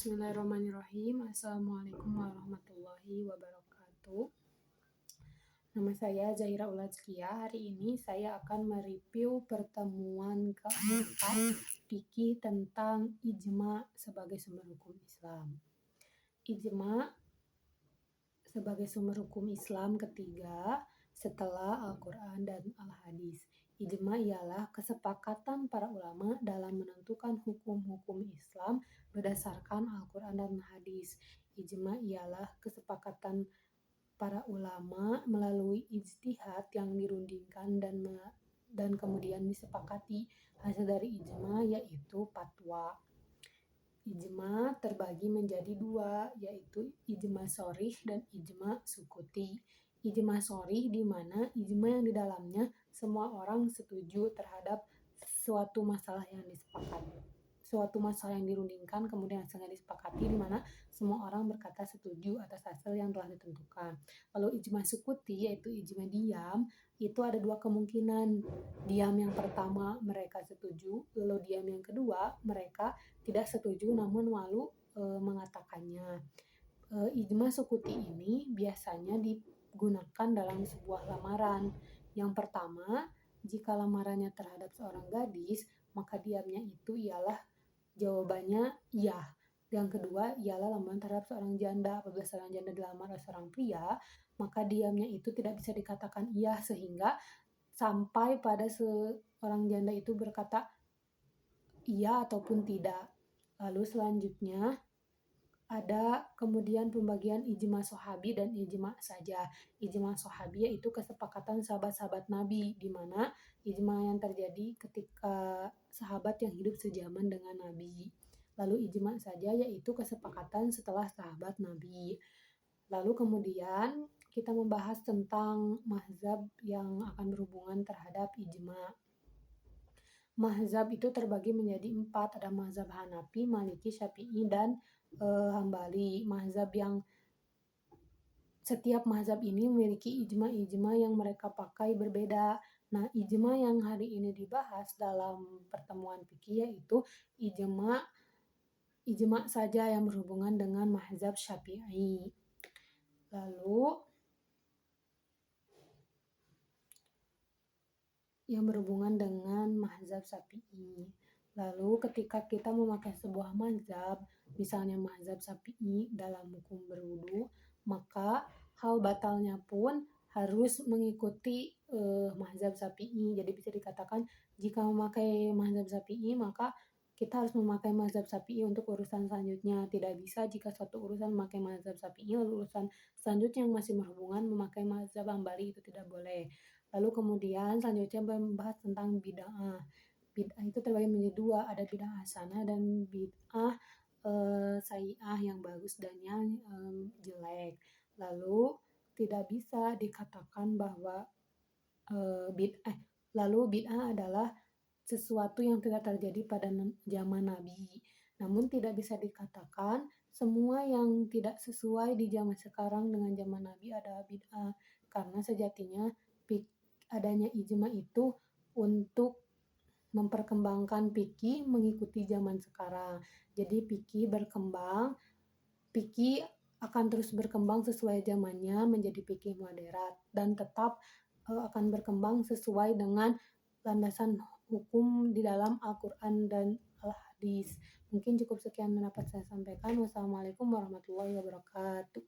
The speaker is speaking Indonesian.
Bismillahirrahmanirrahim. Assalamualaikum warahmatullahi wabarakatuh. Nama saya Zahira Ulazkia. Hari ini saya akan mereview pertemuan keempat fikih tentang ijma sebagai sumber hukum Islam. Ijma sebagai sumber hukum Islam ketiga setelah Al-Quran dan Al-Hadis. Ijma ialah kesepakatan para ulama dalam menentukan hukum-hukum Islam berdasarkan Al-Quran dan Hadis. Ijma ialah kesepakatan para ulama melalui ijtihad yang dirundingkan dan kemudian disepakati. Hasil dari ijma yaitu fatwa. Ijma terbagi menjadi dua, yaitu ijma shorih dan ijma sukuti. Ijma shorih di mana ijma yang di dalamnya semua orang setuju terhadap suatu masalah yang disepakati. Suatu masalah yang dirundingkan kemudian hasilnya disepakati di mana semua orang berkata setuju atas hasil yang telah ditentukan. Lalu ijma sukuti yaitu ijma diam, itu ada dua kemungkinan. Diam yang pertama mereka setuju, lalu diam yang kedua mereka tidak setuju namun malu mengatakannya. Ijma sukuti ini biasanya digunakan dalam sebuah lamaran. Yang pertama, jika lamarannya terhadap seorang gadis, maka diamnya itu ialah jawabannya iya. Yang kedua ialah lamaran terhadap seorang janda. Apabila seorang janda dilamar oleh seorang pria, maka diamnya itu tidak bisa dikatakan iya sehingga sampai pada seorang janda itu berkata iya ataupun tidak. Lalu selanjutnya ada kemudian pembagian ijma sahabi dan ijma saja. Ijma sahabi yaitu kesepakatan sahabat-sahabat Nabi, di mana ijma yang terjadi ketika sahabat yang hidup sejaman dengan Nabi. Lalu ijma saja yaitu kesepakatan setelah sahabat Nabi. Lalu kemudian kita membahas tentang mazhab yang akan berhubungan terhadap ijma. Mazhab itu terbagi menjadi 4, ada mazhab Hanafi, Maliki, Syafi'i, dan Hambali. Mazhab yang setiap mazhab ini memiliki ijma-ijma yang mereka pakai berbeda. Nah, ijma yang hari ini dibahas dalam pertemuan fikih yaitu ijma saja yang berhubungan dengan mazhab Syafi'i. Lalu yang berhubungan dengan mazhab Syafi'i. Lalu ketika kita memakai sebuah mazhab, misalnya mazhab Syafi'i dalam hukum berwudu, maka hal batalnya pun harus mengikuti mazhab Syafi'i. Jadi bisa dikatakan jika memakai mazhab Syafi'i maka kita harus memakai mazhab Syafi'i untuk urusan selanjutnya. Tidak bisa jika suatu urusan memakai mazhab Syafi'i lalu urusan selanjutnya yang masih berhubungan memakai mazhab Hambali, itu tidak boleh. Lalu kemudian selanjutnya membahas tentang bid'ah. Bid'ah itu terbagi menjadi dua, ada bid'ah hasanah dan bid'ah sayyi'ah yang bagus dan yang jelek. Lalu tidak bisa dikatakan bahwa bid'ah adalah sesuatu yang tidak terjadi pada zaman Nabi. Namun tidak bisa dikatakan semua yang tidak sesuai di zaman sekarang dengan zaman Nabi adalah bid'ah, karena sejatinya adanya ijma itu untuk memperkembangkan fikih mengikuti zaman sekarang. Jadi fikih berkembang, fikih akan terus berkembang sesuai zamannya menjadi fikih moderat dan tetap akan berkembang sesuai dengan landasan hukum di dalam Al-Quran dan Al-Hadis. Mungkin cukup sekian yang dapat saya sampaikan. Wassalamualaikum warahmatullahi wabarakatuh.